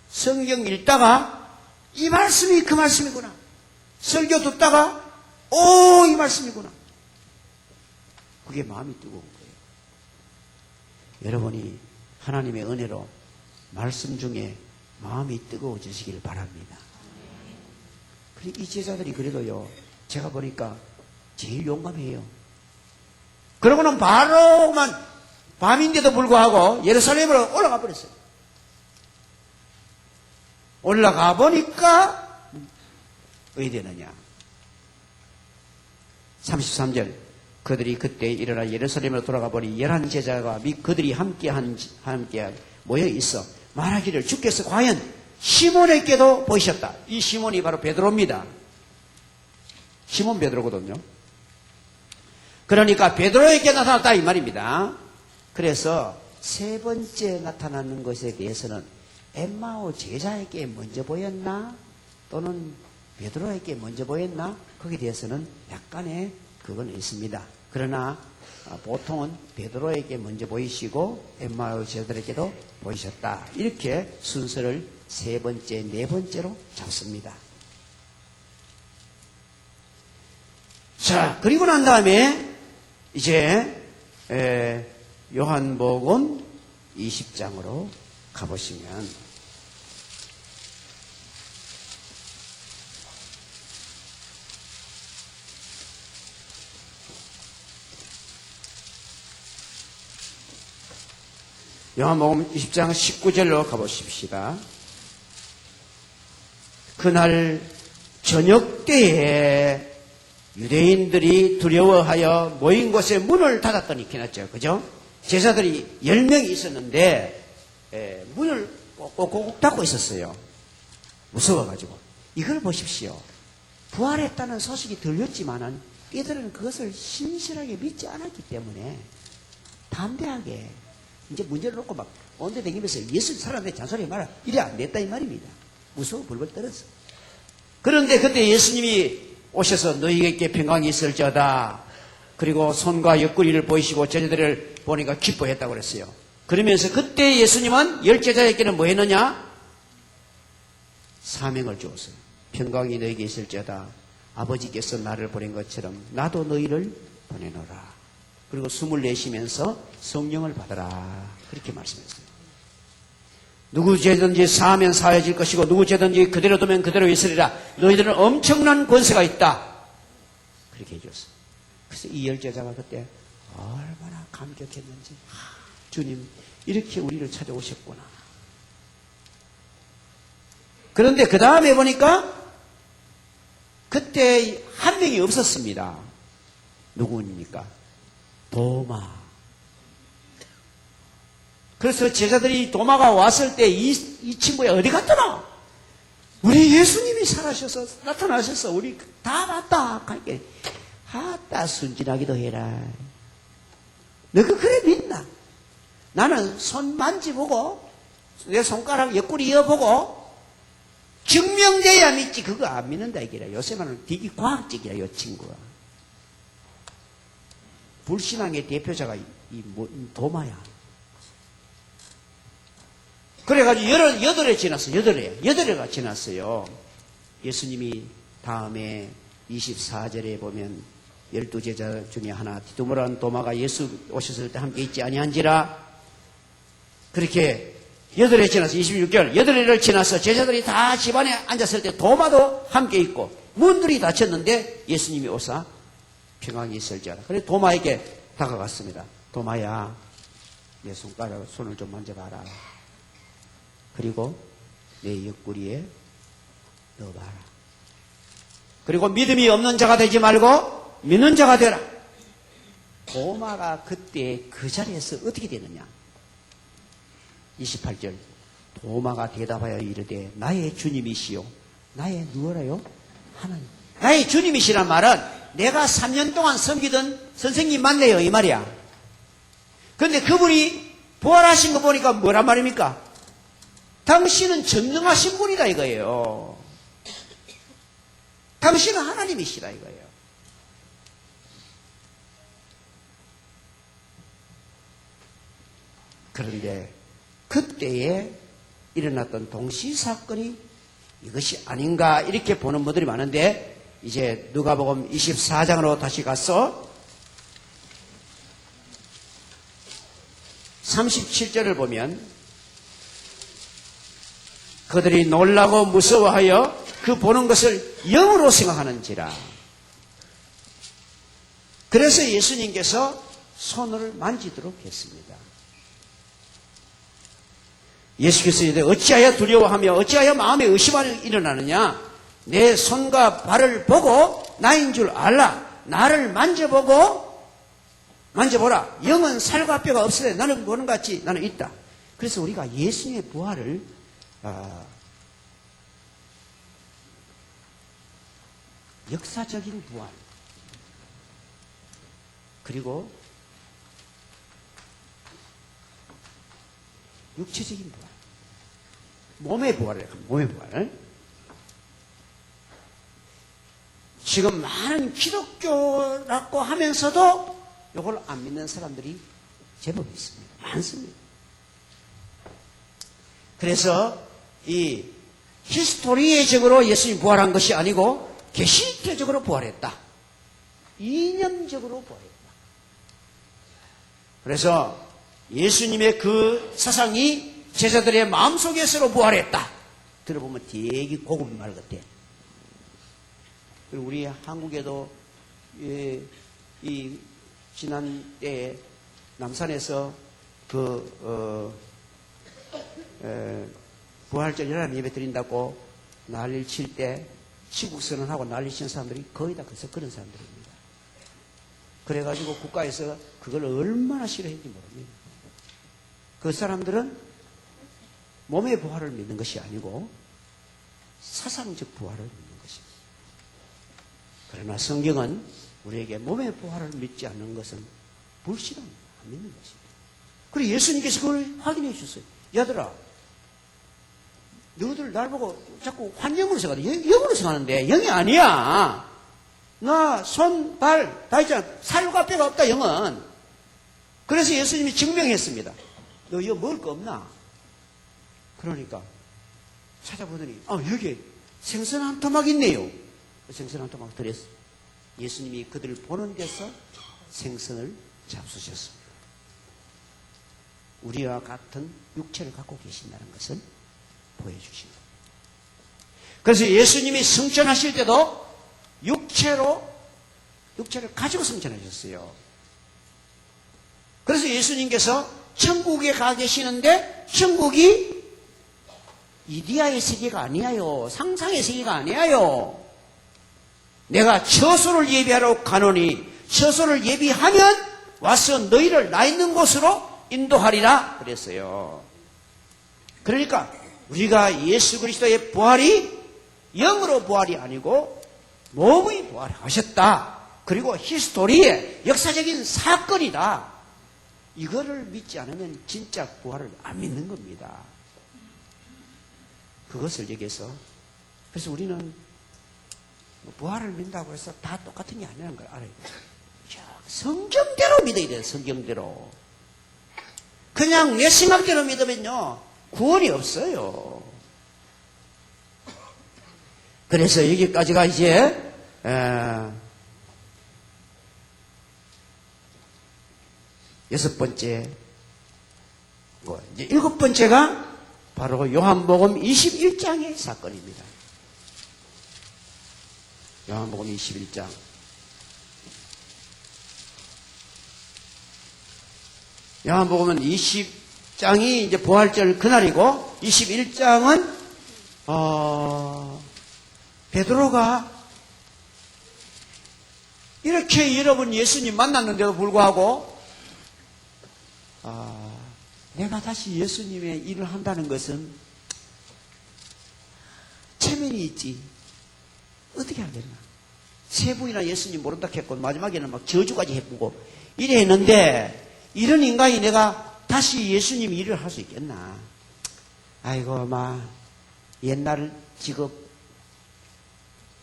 성경 읽다가 이 말씀이 그 말씀이구나. 설교 듣다가 이 말씀이구나. 그게 마음이 뜨거운 거예요. 여러분이 하나님의 은혜로 말씀 중에 마음이 뜨거워지시길 바랍니다. 이 제자들이 그래도요, 제가 보니까 제일 용감해요. 그러고는 바로만 밤인데도 불구하고 예루살렘으로 올라가 버렸어요. 올라가 보니까 어디 되느냐. 33절 그들이 그때 일어나 예루살렘으로 돌아가 보니 11제자가 및 그들이 함께 모여 있어 말하기를 주께서 과연 시몬에게도 보이셨다. 이 시몬이 바로 베드로입니다. 시몬 베드로거든요. 그러니까 베드로에게 나타났다 이 말입니다. 그래서 세 번째 나타나는 것에 대해서는 엠마오 제자에게 먼저 보였나 또는 베드로에게 먼저 보였나 거기에 대해서는 약간의 그건 있습니다. 그러나 보통은 베드로에게 먼저 보이시고 엠마오 제자들에게도 보이셨다. 이렇게 순서를 세 번째, 네 번째로 잡습니다. 자, 그리고 난 다음에 이제 요한복음 20장으로 가보시면 요한복음 20장 19절로 가보십시다. 그날 저녁 때에 유대인들이 두려워하여 모인 곳에 문을 닫았더니 기났죠. 그죠? 제자들이 10명이 있었는데 문을 꼭꼭 닫고 있었어요. 무서워가지고. 이걸 보십시오. 부활했다는 소식이 들렸지만은 이들은 그것을 신실하게 믿지 않았기 때문에 담대하게 이제 문제를 놓고 막 온데 다니면서 예수 사람한테 잔소리 말아 이래 안 됐다 이 말입니다. 무서워 벌벌 떨었어. 그런데 그때 예수님이 오셔서 너희에게 평강이 있을지어다. 그리고 손과 옆구리를 보이시고 제자들을 보니까 기뻐했다고 그랬어요. 그러면서 그때 예수님은 10제자에게는 뭐 했느냐? 사명을 주었어요. 평강이 너희에게 있을지어다. 아버지께서 나를 보낸 것처럼 나도 너희를 보내노라. 그리고 숨을 내쉬면서 성령을 받아라. 그렇게 말씀했어요. 누구 죄든지 사하면 사해질 것이고 누구 죄든지 그대로 두면 그대로 있으리라. 너희들은 엄청난 권세가 있다. 그렇게 해줬어요. 그래서 이 10제자가 그때 얼마나 감격했는지 주님 이렇게 우리를 찾아오셨구나. 그런데 그 다음에 보니까 그때 한 명이 없었습니다. 누구입니까? 도마. 그래서 제자들이 도마가 왔을 때 이 친구야 어디 갔더라? 우리 예수님이 살아셔서 나타나셔서 우리 다 봤다. 그러니까 아따 순진하기도 해라. 너가 그래 믿나? 나는 손 만지보고 내 손가락 옆구리 이어보고 증명돼야 믿지. 그거 안 믿는다 이기라. 요새는 되게 과학적이야 이 친구가. 불신앙의 대표자가 도마야. 그래가지고 여덟해 지났어. 여덟해가 지났어요. 예수님이 다음에 24절에 보면 12제자 중에 하나 디두모라는 도마가 예수 오셨을 때 함께 있지 아니한지라. 그렇게 여덟해 지나서 26개월 여덟해를 지나서 제자들이 다 집안에 앉았을 때 도마도 함께 있고 문들이 닫혔는데 예수님이 오사 평안히 있을지어라. 그래서 도마에게 다가갔습니다. 도마야, 내 손을 좀 만져봐라. 그리고 내 옆구리에 넣어봐라. 그리고 믿음이 없는 자가 되지 말고 믿는 자가 되라. 도마가 그때 그 자리에서 어떻게 되느냐? 28절 도마가 대답하여 이르되 나의 주님이시요 나의 누구라요? 하나님. 나의 주님이시란 말은 내가 3년 동안 섬기던 선생님 맞네요 이 말이야. 그런데 그분이 부활하신 거 보니까 뭐란 말입니까? 당신은 전능하신 분이다 이거예요. 당신은 하나님이시다 이거예요. 그런데 그때에 일어났던 동시사건이 이것이 아닌가 이렇게 보는 분들이 많은데 이제 누가복음 24장으로 다시 가서 37절을 보면 그들이 놀라고 무서워하여 그 보는 것을 영으로 생각하는지라. 그래서 예수님께서 손을 만지도록 했습니다. 예수께서 이르되 어찌하여 두려워하며 어찌하여 마음에 의심이 일어나느냐? 내 손과 발을 보고 나인 줄 알라. 나를 만져보라. 영은 살과 뼈가 없으되 나는 보는 것 같이 나는 있다. 그래서 우리가 예수님의 부활을 역사적인 부활 그리고 육체적인 부활, 몸의 부활을 몸의 부활. 지금 많은 기독교라고 하면서도 이걸 안 믿는 사람들이 제법 있습니다. 많습니다. 그래서 이 히스토리적으로 예수님이 부활한 것이 아니고 계시적으로 부활했다. 이념적으로 부활했다. 그래서 예수님의 그 사상이 제자들의 마음속에서로 부활했다. 들어보면 되게 고급 말 같아. 그리고 우리 한국에도 이 지난 때에 남산에서 부활절 연합 예배 드린다고 난리를 칠 때 치국선언하고 난리 치는 사람들이 거의 다 그런 사람들입니다. 그래가지고 국가에서 그걸 얼마나 싫어했는지 모릅니다. 그 사람들은 몸의 부활을 믿는 것이 아니고 사상적 부활을 믿는 것입니다. 그러나 성경은 우리에게 몸의 부활을 믿지 않는 것은 불신앙입니다. 안 믿는 것입니다. 그리고 예수님께서 그걸 확인해 주셨어요. 얘들아, 너희들 날 보고 자꾸 환영으로 생각하는데 영으로 생각하는데 영이 아니야. 나 손, 발 다 있잖아. 살과 뼈가 없다 영은. 그래서 예수님이 증명했습니다. 너 이거 먹을 거 없나? 그러니까 찾아보더니 여기 생선 한 토막 있네요. 생선 한 토막 드렸어. 예수님이 그들을 보는 데서 생선을 잡수셨습니다. 우리와 같은 육체를 갖고 계신다는 것을 보여주십니다. 그래서 예수님이 승천하실 때도 육체를 가지고 승천하셨어요. 그래서 예수님께서 천국에 가 계시는데 천국이 이디야의 세계가 아니에요. 상상의 세계가 아니에요. 내가 처소를 예비하러 가노니 처소를 예비하면 와서 너희를 나 있는 곳으로 인도하리라 그랬어요. 그러니까 우리가 예수 그리스도의 부활이 영으로 부활이 아니고 몸의 부활을 하셨다. 그리고 히스토리의 역사적인 사건이다. 이거를 믿지 않으면 진짜 부활을 안 믿는 겁니다. 그것을 여기서 그래서 우리는 부활을 믿는다고 해서 다 똑같은 게 아니라는 걸 알아야 돼요. 성경대로 믿어야 돼요. 성경대로. 그냥 내 생각대로 믿으면요 구원이 없어요. 그래서 여기까지가 이제 여섯 번째, 이제 일곱 번째가 바로 요한복음 21장의 사건입니다. 요한복음 21장. 요한복음은 20장이 이제 부활절 그날이고, 21장은, 베드로가 이렇게 여러분 예수님 만났는데도 불구하고, 내가 다시 예수님의 일을 한다는 것은 체면이 있지. 어떻게 하겠나. 세 번이나 예수님 모른다 했고, 마지막에는 막 저주까지 해보고, 이래 했는데, 이런 인간이 내가 다시 예수님 일을 할 수 있겠나. 아이고, 옛날 직업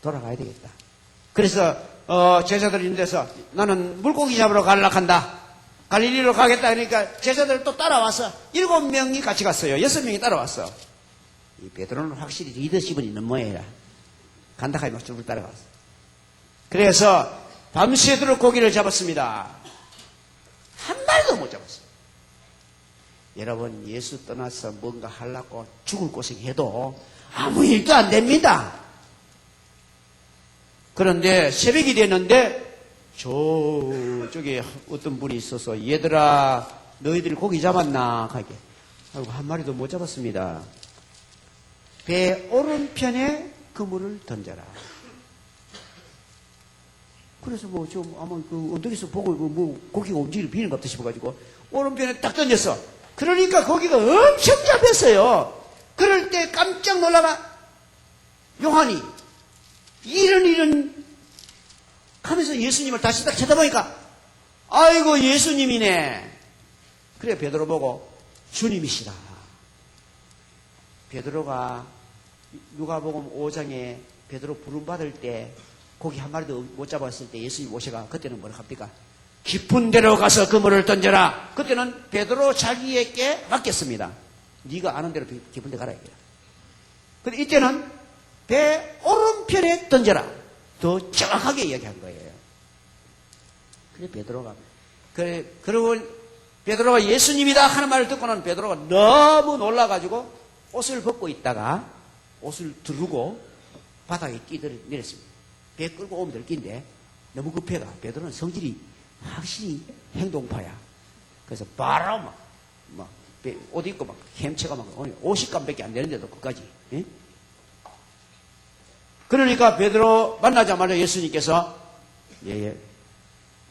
돌아가야 되겠다. 그래서, 제자들이 있는 데서 나는 물고기 잡으러 가려고 한다. 갈릴리로 가겠다. 그러니까 제자들 또 따라와서 7명이 같이 갔어요. 6명이 따라왔어. 이 베드로는 확실히 리더십은 있는 모양이라. 간다 하면 쭉 따라갔어. 그래서 밤새도록 고기를 잡았습니다. 한 마리도 못 잡았어요. 여러분, 예수 떠나서 뭔가 하려고 죽을 고생해도 아무 일도 안 됩니다. 그런데 새벽이 됐는데 저쪽에 어떤 분이 있어서 얘들아 너희들이 고기 잡았나 하게 하고 한 마리도 못 잡았습니다. 배 오른편에 그물을 던져라. 그래서 좀 아마 언덕에서 보고 고기가 움직이는 비는 것 같다 싶어가지고 오른편에 딱 던졌어. 그러니까 고기가 엄청 잡혔어요. 그럴 때 깜짝 놀라가 요한이 이런 하면서 예수님을 다시 딱 쳐다보니까 아이고 예수님이네. 그래 베드로 보고 주님이시다. 베드로가 누가복음 5장에 베드로 부름받을 때 고기 한 마리도 못 잡았을 때 예수님 모셔가 그때는 뭐라 합니까? 깊은 데로 가서 그물을 던져라. 그때는 베드로 자기에게 맡겼습니다. 네가 아는 대로 깊은 데 가라 이거야. 근데 이때는 배 오른편에 던져라. 더 정확하게 이야기한 거예요. 그래 베드로가 그리고 베드로가 예수님이다 하는 말을 듣고는 베드로가 너무 놀라가지고 옷을 벗고 있다가 옷을 두르고 바닥에 뛰내렸습니다. 배 끌고 오면 될 낀데 너무 급해가. 베드로는 성질이 확실히 행동파야. 그래서 바로 옷 입고 막 헤엄쳐가 막 50감밖에 안 되는데도 끝까지. 예? 그러니까 베드로 만나자마자 예수님께서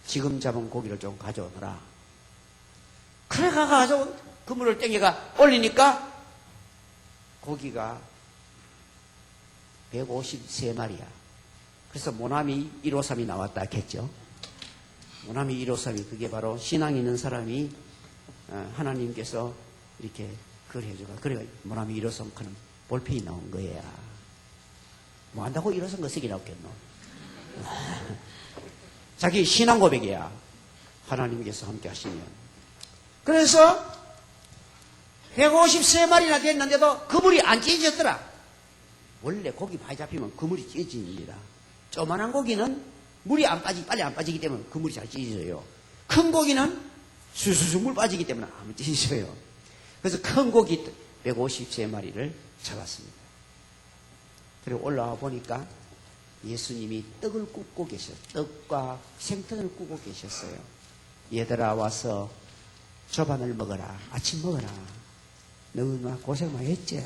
지금 잡은 고기를 좀 가져오너라. 그래 가가지고 그물을 땡겨가 올리니까 고기가 153마리야. 그래서 모나미 153이 나왔다 했겠죠. 모나미 153이 그게 바로 신앙 있는 사람이 하나님께서 이렇게 그걸 해줘가. 그래 모나미 153는 볼펜이 나온 거야. 뭐 한다고 153거 쓰기 나왔겠노. 자기 신앙 고백이야. 하나님께서 함께 하시면. 그래서 153마리나 됐는데도 그물이 안 찢어졌더라. 원래 고기 많이 잡히면 그물이 찢어집니다. 조만한 고기는 물이 빨리 안 빠지기 때문에 그물이 잘 찢어져요. 큰 고기는 수수수 물 빠지기 때문에 안 찢어져요. 그래서 큰 고기 153마리를 잡았습니다. 그리고 올라와 보니까 예수님이 떡을 굽고 계셨어요. 떡과 생선을 굽고 계셨어요. 얘들아 와서 조반을 먹어라. 아침 먹어라. 너무 고생 많이 했지.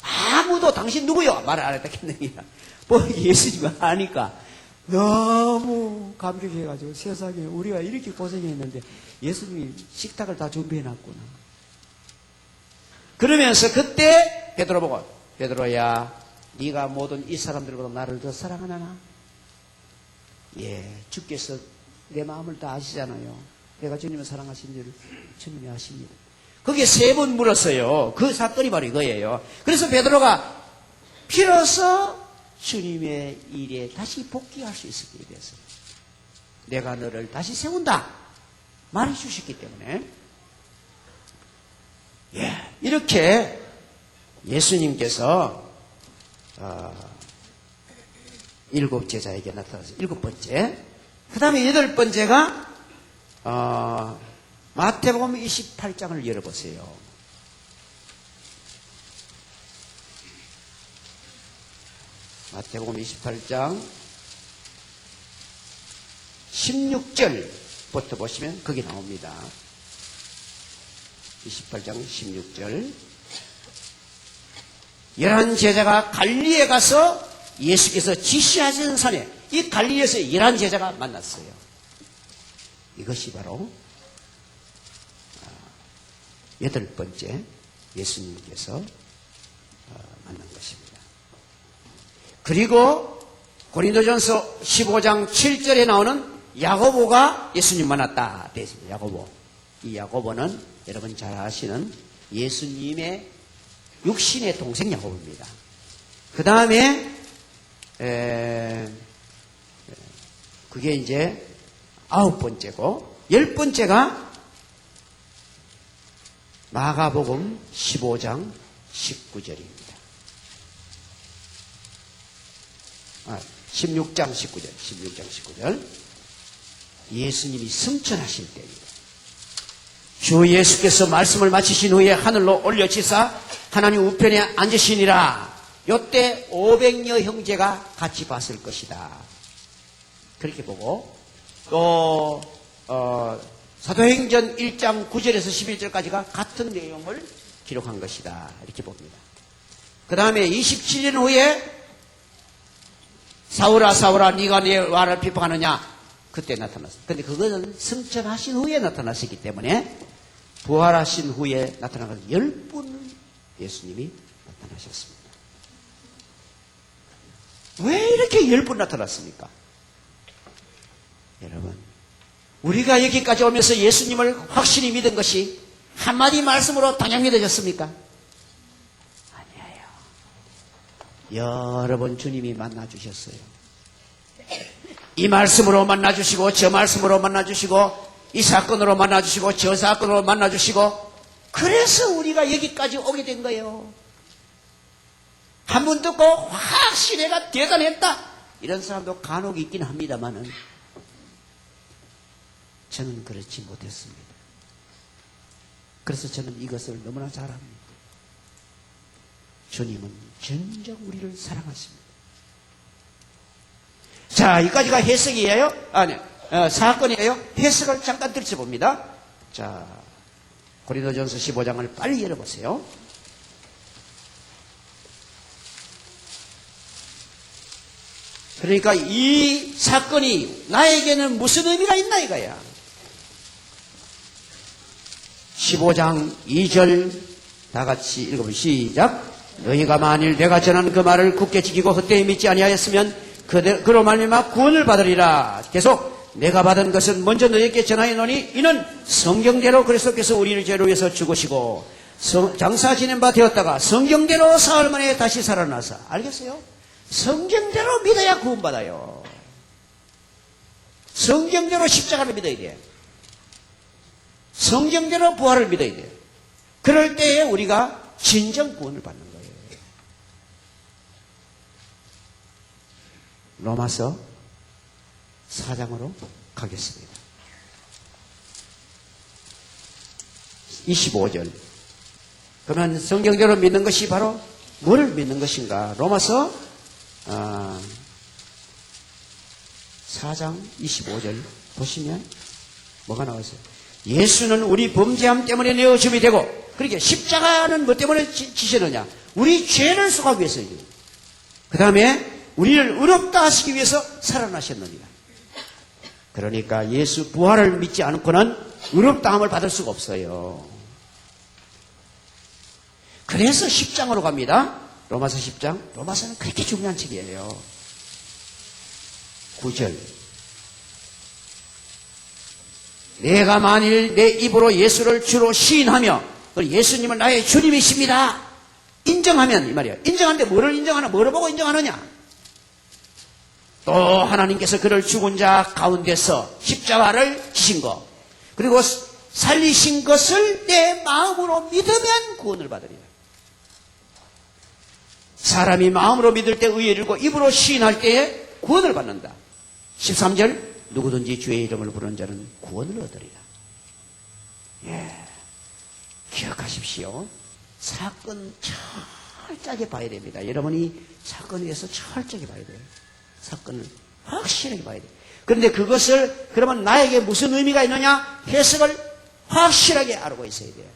아무도 당신 누구요? 말을 안 했다 했느냐. 뭐 예수님을 아니까 너무 감격해가지고 세상에 우리가 이렇게 고생했는데 예수님이 식탁을 다 준비해놨구나. 그러면서 그때 베드로 보고 베드로야 네가 모든 이 사람들보다 나를 더 사랑하나? 예, 주께서 내 마음을 다 아시잖아요. 내가 주님을 사랑하신 줄 주님이 아십니다. 거기에 3번 물었어요. 그 사건이 바로 이거예요. 그래서 베드로가 비로소 주님의 일에 다시 복귀할 수 있었기 위해서 내가 너를 다시 세운다 말해 주셨기 때문에, 예, 이렇게 예수님께서 7 제자에게 나타나서 7번째, 그 다음에 8번째가 마태복음 28장을 열어보세요. 마태복음 28장 16절부터 보시면 거기 나옵니다. 28장 16절. 11 제자가 갈릴리에 가서 예수께서 지시하신 산에, 이 갈릴리에서 11 제자가 만났어요. 이것이 바로 8번째 예수님께서 만난 것입니다. 그리고 고린도전서 15장 7절에 나오는 야고보가 예수님 만났다 되어 있습니다. 야고보. 이 야고보는 여러분 잘 아시는 예수님의 육신의 동생 야고보입니다. 그 다음에 그게 이제 9번째고, 10번째가 마가복음 15장 19절입니다. 16장 19절. 예수님이 승천하실 때입니다. 주 예수께서 말씀을 마치신 후에 하늘로 올려치사 하나님 우편에 앉으시니라. 요때 500여 형제가 같이 봤을 것이다. 그렇게 보고, 또 사도행전 1장 9절에서 11절까지가 같은 내용을 기록한 것이다. 이렇게 봅니다. 그 다음에 27년 후에 사울아 사울아 네가 내 와를 비방하느냐, 그때 나타났습니다. 그런데 그것은 승천하신 후에 나타나시기 때문에 부활하신 후에 나타나서 10분 예수님이 나타나셨습니다. 왜 이렇게 10분 나타났습니까? 여러분, 우리가 여기까지 오면서 예수님을 확실히 믿은 것이 한마디 말씀으로 당연 믿어졌습니까? 아니에요. 여러 번 주님이 만나주셨어요. 이 말씀으로 만나주시고, 저 말씀으로 만나주시고, 이 사건으로 만나주시고, 저 사건으로 만나주시고, 그래서 우리가 여기까지 오게 된 거예요. 한 번 듣고 확실히 내가 대단했다, 이런 사람도 간혹 있긴 합니다만은 저는 그렇지 못했습니다. 그래서 저는 이것을 너무나 잘 압니다. 주님은 진정 우리를 사랑하십니다. 자, 여기까지가 해석이에요? 사건이에요? 해석을 잠깐 들춰봅니다. 자, 고린도전서 15장을 빨리 열어보세요. 그러니까 이 사건이 나에게는 무슨 의미가 있나 이거야. 15장 2절 다 같이 읽어보면 시작. 너희가 만일 내가 전한 그 말을 굳게 지키고 헛되이 믿지 아니하였으면 그로 말미암아 구원을 받으리라. 계속 내가 받은 것은 먼저 너희에게 전하였노니 이는 성경대로 그리스도께서 우리를 죄로 위해서 죽으시고 장사 지낸 바 되었다가 성경대로 사흘 만에 다시 살아나서. 알겠어요? 성경대로 믿어야 구원받아요. 성경대로 십자가를 믿어야 돼. 성경대로 부활을 믿어야 돼. 그럴 때에 우리가 진정 구원을 받는 거예요. 로마서 4장으로 가겠습니다. 25절. 그러면 성경대로 믿는 것이 바로 뭐를 믿는 것인가? 로마서 4장 25절 보시면 뭐가 나와있어요? 예수는 우리 범죄함 때문에 내어줌이 되고, 그러니까 십자가는 뭐 때문에 지셨느냐? 우리 죄를 속하기 위해서요. 그 다음에 우리를 의롭다 하시기 위해서 살아나셨느니라. 그러니까 예수 부활을 믿지 않고는 의롭다함을 받을 수가 없어요. 그래서 10장으로 갑니다. 로마서 10장. 로마서는 그렇게 중요한 책이에요. 9절. 내가 만일 내 입으로 예수를 주로 시인하며 예수님은 나의 주님이십니다 인정하면, 이 말이야. 인정하는데 뭐를 인정하나? 뭐를 보고 인정하느냐? 또 하나님께서 그를 죽은 자 가운데서 십자가를 지신 것, 그리고 살리신 것을 내 마음으로 믿으면 구원을 받으리라. 사람이 마음으로 믿을 때 의에 이르고 입으로 시인할 때에 구원을 받는다. 13절. 누구든지 주의 이름을 부르는 자는 구원을 얻으리라. 예, 기억하십시오. 사건 철저하게 봐야 됩니다. 여러분이 사건에 대해서 철저하게 봐야 돼요. 사건을 확실하게 봐야 돼요. 그런데 그것을 그러면 나에게 무슨 의미가 있느냐? 해석을 확실하게 알고 있어야 돼요.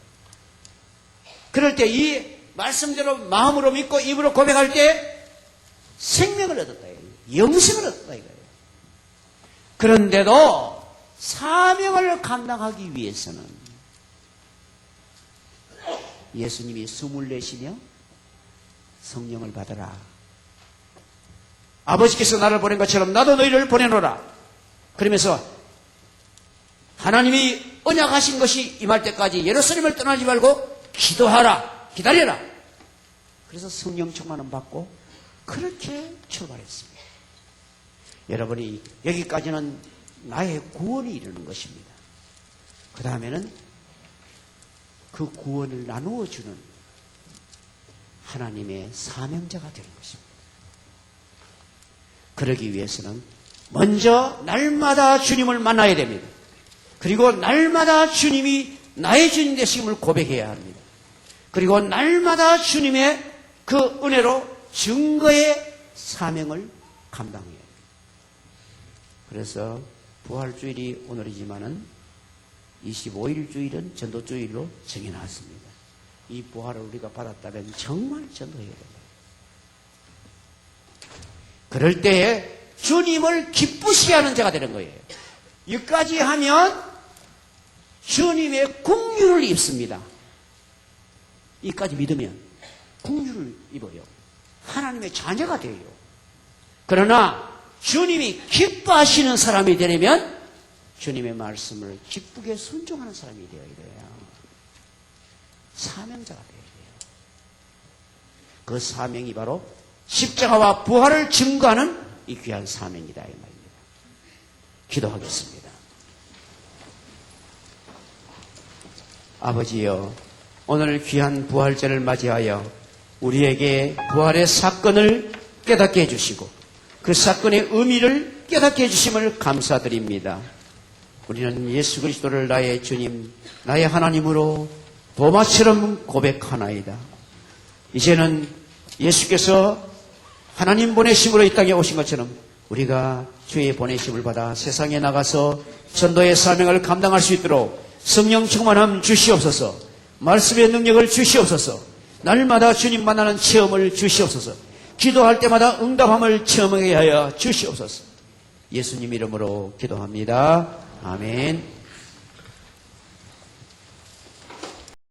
그럴 때 이 말씀대로 마음으로 믿고 입으로 고백할 때 생명을 얻었다. 영생을 얻었다 이거예요. 그런데도 사명을 감당하기 위해서는 예수님이 숨을 내쉬며 성령을 받아라. 아버지께서 나를 보낸 것처럼 나도 너희를 보내노라. 그러면서 하나님이 언약하신 것이 임할 때까지 예루살렘을 떠나지 말고 기도하라. 기다려라. 그래서 성령 충만을 받고 그렇게 출발했습니다. 여러분이 여기까지는 나의 구원이 이르는 것입니다. 그 다음에는 그 구원을 나누어주는 하나님의 사명자가 되는 것입니다. 그러기 위해서는 먼저 날마다 주님을 만나야 됩니다. 그리고 날마다 주님이 나의 주님 되심을 고백해야 합니다. 그리고 날마다 주님의 그 은혜로 증거의 사명을 감당해야 합니다. 그래서 부활주일이 오늘이지만은 25일 주일은 전도주일로 정해놨습니다. 이 부활을 우리가 받았다면 정말 전도해야 됩니다. 그럴 때에 주님을 기쁘시게 하는 자가 되는 거예요. 여기까지 하면 주님의 긍휼을 입습니다. 이까지 믿으면 긍휼을 입어요. 하나님의 자녀가 돼요. 그러나 주님이 기뻐하시는 사람이 되려면 주님의 말씀을 기쁘게 순종하는 사람이 되어야 돼요. 사명자가 되어야 돼요. 그 사명이 바로 십자가와 부활을 증거하는 이 귀한 사명이다 이 말입니다. 기도하겠습니다. 아버지여, 오늘 귀한 부활절을 맞이하여 우리에게 부활의 사건을 깨닫게 해주시고 그 사건의 의미를 깨닫게 해주심을 감사드립니다. 우리는 예수 그리스도를 나의 주님, 나의 하나님으로 도마처럼 고백하나이다. 이제는 예수께서 하나님 보내심으로 이 땅에 오신 것처럼 우리가 주의 보내심을 받아 세상에 나가서 전도의 사명을 감당할 수 있도록 성령 충만함 주시옵소서. 말씀의 능력을 주시옵소서. 날마다 주님 만나는 체험을 주시옵소서. 기도할 때마다 응답함을 체험하게 하여 주시옵소서. 예수님 이름으로 기도합니다. 아멘.